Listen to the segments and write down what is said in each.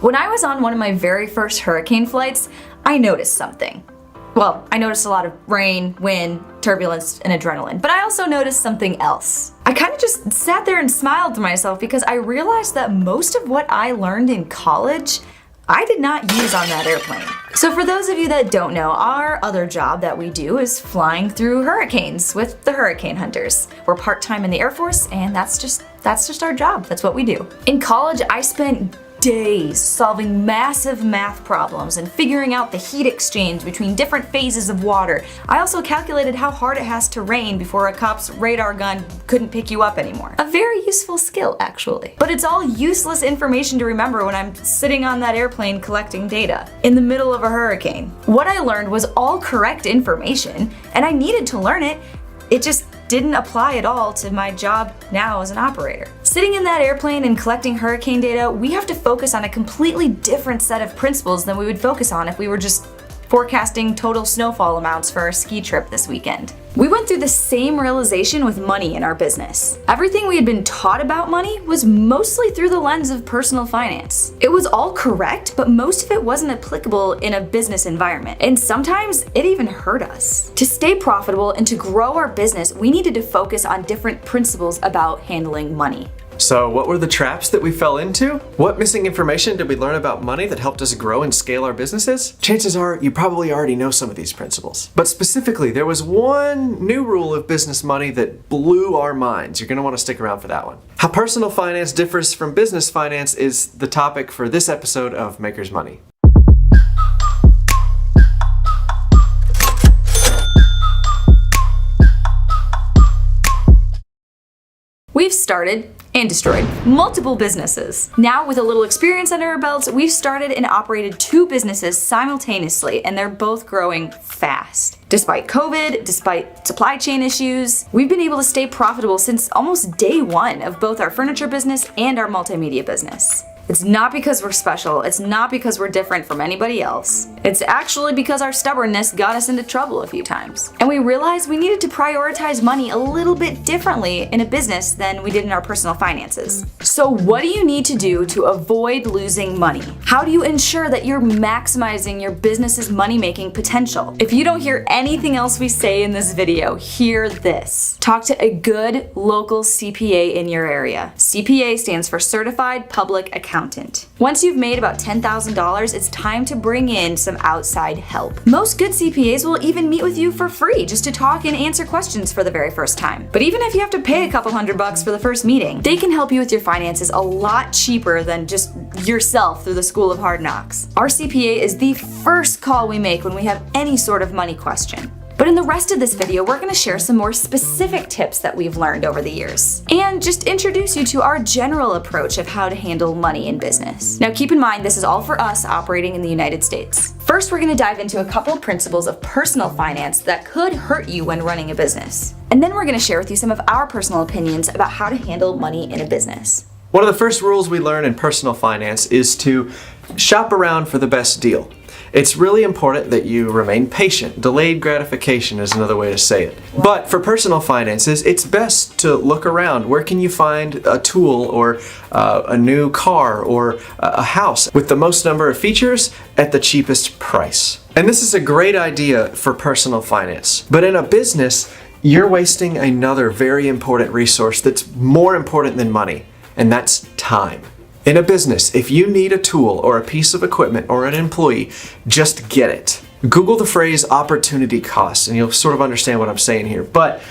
When I was on one of my very first hurricane flights, I noticed something. Well, I noticed a lot of rain, wind, turbulence, and adrenaline, but I also noticed something else. I kind of just sat there and smiled to myself because I realized that most of what I learned in college, I did not use on that airplane. So for those of you that don't know, our other job that we do is flying through hurricanes with the hurricane hunters. We're part-time in the Air Force, and that's just our job. That's what we do. In college, I spent days solving massive math problems and figuring out the heat exchange between different phases of water. I also calculated how hard it has to rain before a cop's radar gun couldn't pick you up anymore. A very useful skill, actually. But it's all useless information to remember when I'm sitting on that airplane collecting data in the middle of a hurricane. What I learned was all correct information, and I needed to learn it. It just didn't apply at all to my job now as an operator. Sitting in that airplane and collecting hurricane data, we have to focus on a completely different set of principles than we would focus on if we were just forecasting total snowfall amounts for our ski trip this weekend. We went through the same realization with money in our business. Everything we had been taught about money was mostly through the lens of personal finance. It was all correct, but most of it wasn't applicable in a business environment, and sometimes it even hurt us. To stay profitable and to grow our business, we needed to focus on different principles about handling money. So what were the traps that we fell into? What missing information did we learn about money that helped us grow and scale our businesses? Chances are you probably already know some of these principles. But specifically, there was one new rule of business money that blew our minds. You're gonna wanna stick around for that one. How personal finance differs from business finance is the topic for this episode of Maker's Money. We've started and destroyed multiple businesses. Now, with a little experience under our belts, we've started and operated 2 businesses simultaneously, and they're both growing fast. Despite COVID, despite supply chain issues, we've been able to stay profitable since almost day one of both our furniture business and our multimedia business. It's not because we're special, it's not because we're different from anybody else. It's actually because our stubbornness got us into trouble a few times. And we realized we needed to prioritize money a little bit differently in a business than we did in our personal finances. So what do you need to do to avoid losing money? How do you ensure that you're maximizing your business's money-making potential? If you don't hear anything else we say in this video, hear this. Talk to a good local CPA in your area. CPA stands for Certified Public Accountant. Once you've made about $10,000, it's time to bring in some outside help. Most good CPAs will even meet with you for free just to talk and answer questions for the very first time. But even if you have to pay a couple $100 for the first meeting, they can help you with your finances a lot cheaper than just yourself through the School of Hard Knocks. Our CPA is the first call we make when we have any sort of money question. But in the rest of this video, we're gonna share some more specific tips that we've learned over the years, and just introduce you to our general approach of how to handle money in business. Now keep in mind, this is all for us operating in the United States. First, we're gonna dive into a couple of principles of personal finance that could hurt you when running a business. And then we're gonna share with you some of our personal opinions about how to handle money in a business. One of the first rules we learn in personal finance is to shop around for the best deal. It's really important that you remain patient. Delayed gratification is another way to say it. But for personal finances, it's best to look around. Where can you find a tool or a new car or a house with the most number of features at the cheapest price? And this is a great idea for personal finance. But in a business, you're wasting another very important resource that's more important than money, and that's time. In a business, if you need a tool or a piece of equipment or an employee, just get it. Google the phrase opportunity cost and you'll sort of understand what I'm saying here. But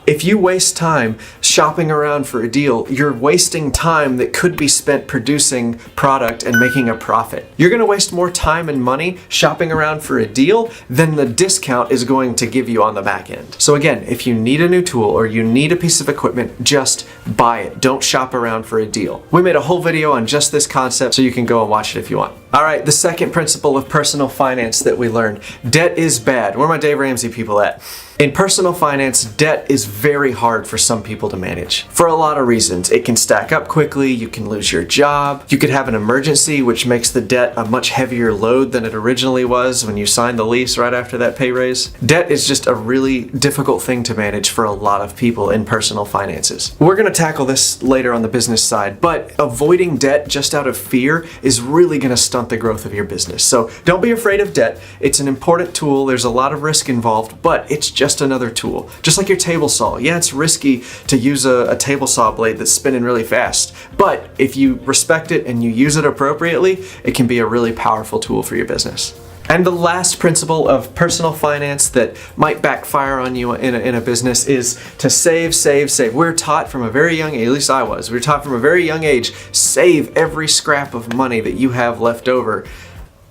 if you waste time shopping around for a deal, you're wasting time that could be spent producing product and making a profit. You're gonna waste more time and money shopping around for a deal than the discount is going to give you on the back end. So again, if you need a new tool or you need a piece of equipment, just buy it. Don't shop around for a deal. We made a whole video on just this concept, so you can go and watch it if you want. All right, the second principle of personal finance that we learned. Debt is bad. Where are my Dave Ramsey people at? In personal finance, debt is very hard for some people to manage. For a lot of reasons. It can stack up quickly, you can lose your job, you could have an emergency which makes the debt a much heavier load than it originally was when you signed the lease right after that pay raise. Debt is just a really difficult thing to manage for a lot of people in personal finances. We're going to tackle this later on the business side, but avoiding debt just out of fear is really going to stunt the growth of your business. So don't be afraid of debt. It's an important tool. There's a lot of risk involved, but it's just another tool. Just like your table saw. Yeah, it's risky to use a table saw blade that's spinning really fast, but if you respect it and you use it appropriately, it can be a really powerful tool for your business. And the last principle of personal finance that might backfire on you in a business is to save, save, save. We're taught from a very young age, at least I was, we were taught from a very young age, save every scrap of money that you have left over.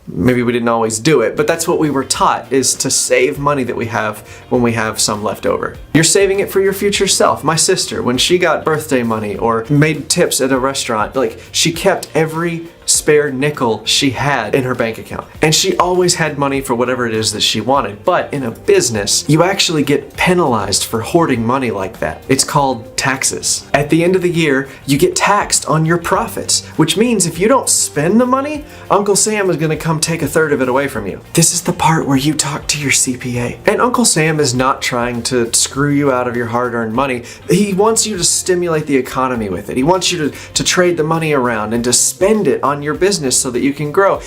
Maybe we didn't always do it, but that's what we were taught, is to save money that we have when we have some left over. You're saving it for your future self. My sister, when she got birthday money or made tips at a restaurant, she kept every spare nickel she had in her bank account. And she always had money for whatever it is that she wanted. But in a business, you actually get penalized for hoarding money like that. It's called taxes. At the end of the year, you get taxed on your profits, which means if you don't spend the money, Uncle Sam is gonna come take a third of it away from you. This is the part where you talk to your CPA. And Uncle Sam is not trying to screw you out of your hard-earned money. He wants you to stimulate the economy with it. He wants you to trade the money around and to spend it on your business so that you can grow.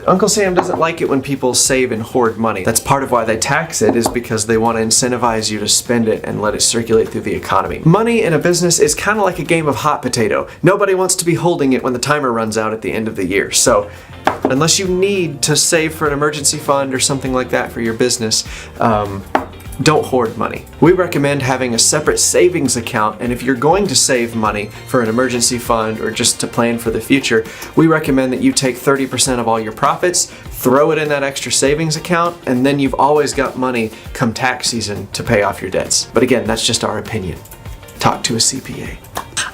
Uncle Sam doesn't like it when people save and hoard money. That's part of why they tax it, is because they want to incentivize you to spend it and let it circulate through the economy. Money in a business is kind of like a game of hot potato. Nobody wants to be holding it when the timer runs out at the end of the year. So unless you need to save for an emergency fund or something like that for your business, don't hoard money. We recommend having a separate savings account, and if you're going to save money for an emergency fund or just to plan for the future, we recommend that you take 30% of all your profits, throw it in that extra savings account, and then you've always got money come tax season to pay off your debts. But again, that's just our opinion. Talk to a CPA.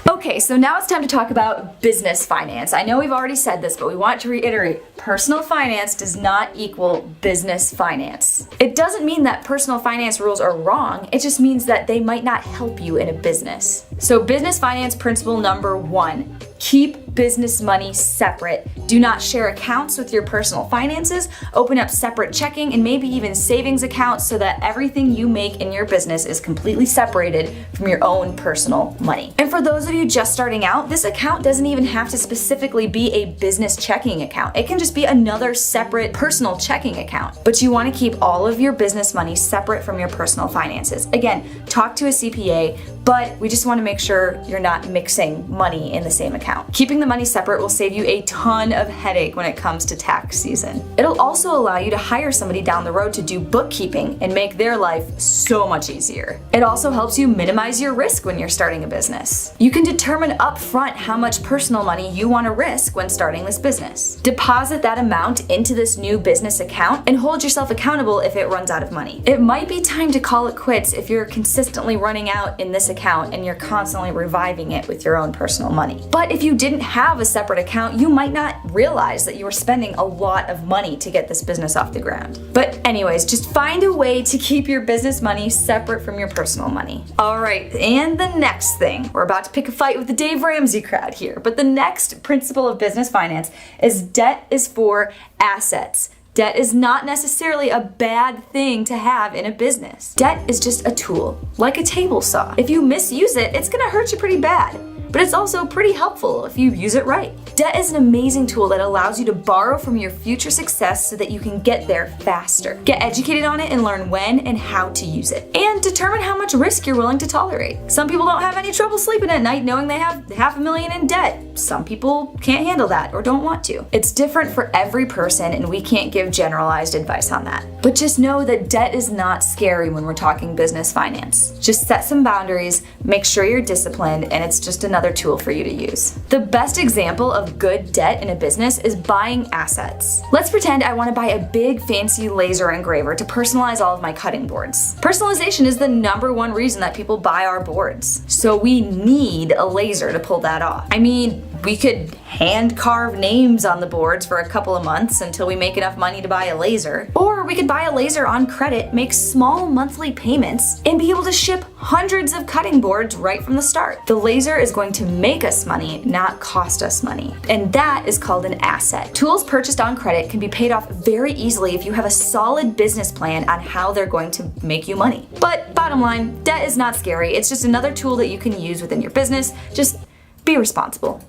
Okay, so now it's time to talk about business finance. I know we've already said this, but we want to reiterate, personal finance does not equal business finance. It doesn't mean that personal finance rules are wrong, it just means that they might not help you in a business. So business finance principle number 1, keep business money separate. Do not share accounts with your personal finances. Open up separate checking and maybe even savings accounts so that everything you make in your business is completely separated from your own personal money. And for those of you just starting out, this account doesn't even have to specifically be a business checking account. It can just be another separate personal checking account. But you want to keep all of your business money separate from your personal finances. Again, talk to a CPA, but we just want to make sure you're not mixing money in the same account. Keeping the money separate will save you a ton of headache when it comes to tax season. It'll also allow you to hire somebody down the road to do bookkeeping and make their life so much easier. It also helps you minimize your risk when you're starting a business. You can determine upfront how much personal money you want to risk when starting this business. Deposit that amount into this new business account and hold yourself accountable if it runs out of money. It might be time to call it quits if you're consistently running out in this account and you're constantly reviving it with your own personal money. But if you didn't have a separate account, you might not realize that you were spending a lot of money to get this business off the ground. But anyways, just find a way to keep your business money separate from your personal money. Alright, and the next thing, we're about to pick a fight with the Dave Ramsey crowd here, but the next principle of business finance is debt is for assets. Debt is not necessarily a bad thing to have in a business. Debt is just a tool, like a table saw. If you misuse it, it's gonna hurt you pretty bad. But it's also pretty helpful if you use it right. Debt is an amazing tool that allows you to borrow from your future success so that you can get there faster. Get educated on it and learn when and how to use it. And determine how much risk you're willing to tolerate. Some people don't have any trouble sleeping at night knowing they have $500,000 in debt. Some people can't handle that or don't want to. It's different for every person and we can't give generalized advice on that. But just know that debt is not scary when we're talking business finance. Just set some boundaries, make sure you're disciplined, and it's just another tool for you to use. The best example of good debt in a business is buying assets. Let's pretend I want to buy a big fancy laser engraver to personalize all of my cutting boards. Personalization is the #1 reason that people buy our boards. So we need a laser to pull that off. I mean, We could hand carve names on the boards for a couple of months until we make enough money to buy a laser. Or we could buy a laser on credit, make small monthly payments, and be able to ship hundreds of cutting boards right from the start. The laser is going to make us money, not cost us money. And that is called an asset. Tools purchased on credit can be paid off very easily if you have a solid business plan on how they're going to make you money. But bottom line, debt is not scary. It's just another tool that you can use within your business. Just be responsible.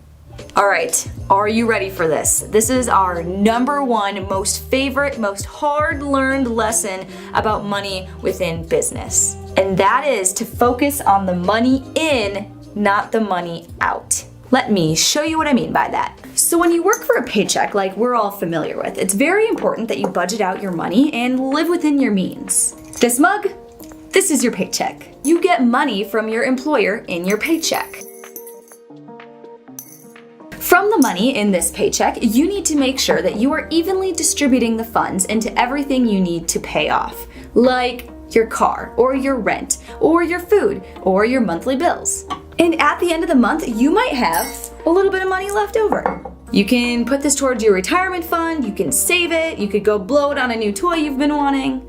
All right, are you ready for this? This is our number one most favorite, most hard-learned lesson about money within business. And that is to focus on the money in, not the money out. Let me show you what I mean by that. So when you work for a paycheck, like we're all familiar with, it's very important that you budget out your money and live within your means. This mug, this is your paycheck. You get money from your employer in your paycheck. From the money in this paycheck, you need to make sure that you are evenly distributing the funds into everything you need to pay off, like your car, or your rent, or your food, or your monthly bills. And at the end of the month, you might have a little bit of money left over. You can put this towards your retirement fund, you can save it, you could go blow it on a new toy you've been wanting.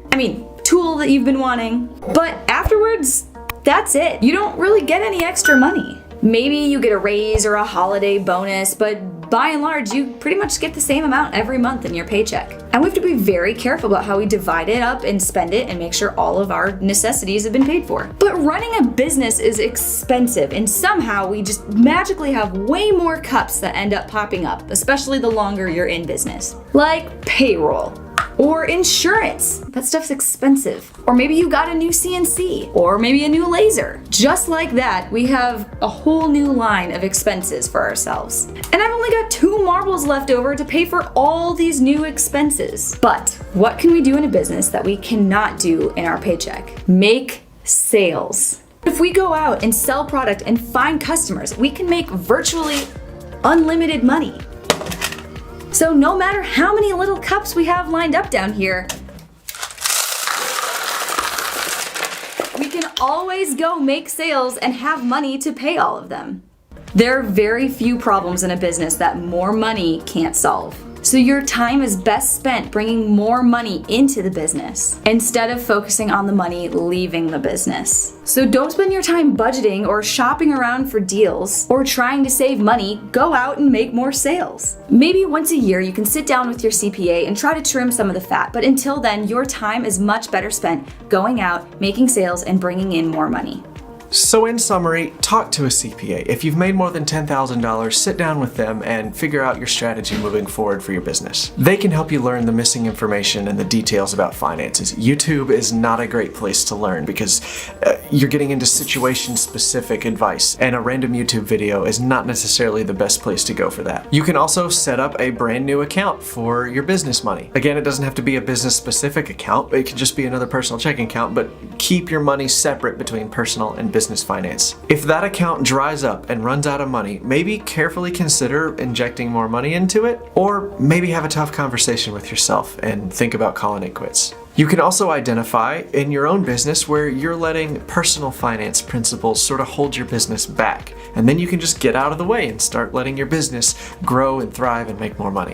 Tool that you've been wanting. But afterwards, that's it. You don't really get any extra money. Maybe you get a raise or a holiday bonus, but by and large, you pretty much get the same amount every month in your paycheck. And we have to be very careful about how we divide it up and spend it and make sure all of our necessities have been paid for. But running a business is expensive, and somehow we just magically have way more cups that end up popping up, especially the longer you're in business. Like payroll. Or insurance. That stuff's expensive. Or maybe you got a new CNC. Or maybe a new laser. Just like that, we have a whole new line of expenses for ourselves. And I've only got 2 marbles left over to pay for all these new expenses. But what can we do in a business that we cannot do in our paycheck? Make sales. If we go out and sell product and find customers, we can make virtually unlimited money. So no matter how many little cups we have lined up down here, we can always go make sales and have money to pay all of them. There are very few problems in a business that more money can't solve. So your time is best spent bringing more money into the business instead of focusing on the money leaving the business. So don't spend your time budgeting or shopping around for deals or trying to save money. Go out and make more sales. Maybe once a year you can sit down with your CPA and try to trim some of the fat, but until then, your time is much better spent going out, making sales, and bringing in more money. So in summary, talk to a CPA. If you've made more than $10,000, sit down with them and figure out your strategy moving forward for your business. They can help you learn the missing information and the details about finances. YouTube is not a great place to learn because you're getting into situation-specific advice, and a random YouTube video is not necessarily the best place to go for that. You can also set up a brand new account for your business money. Again, it doesn't have to be a business-specific account. It could just be another personal checking account, but keep your money separate between personal and business finance. If that account dries up and runs out of money, maybe carefully consider injecting more money into it, or maybe have a tough conversation with yourself and think about calling it quits. You can also identify in your own business where you're letting personal finance principles sort of hold your business back, and then you can just get out of the way and start letting your business grow and thrive and make more money.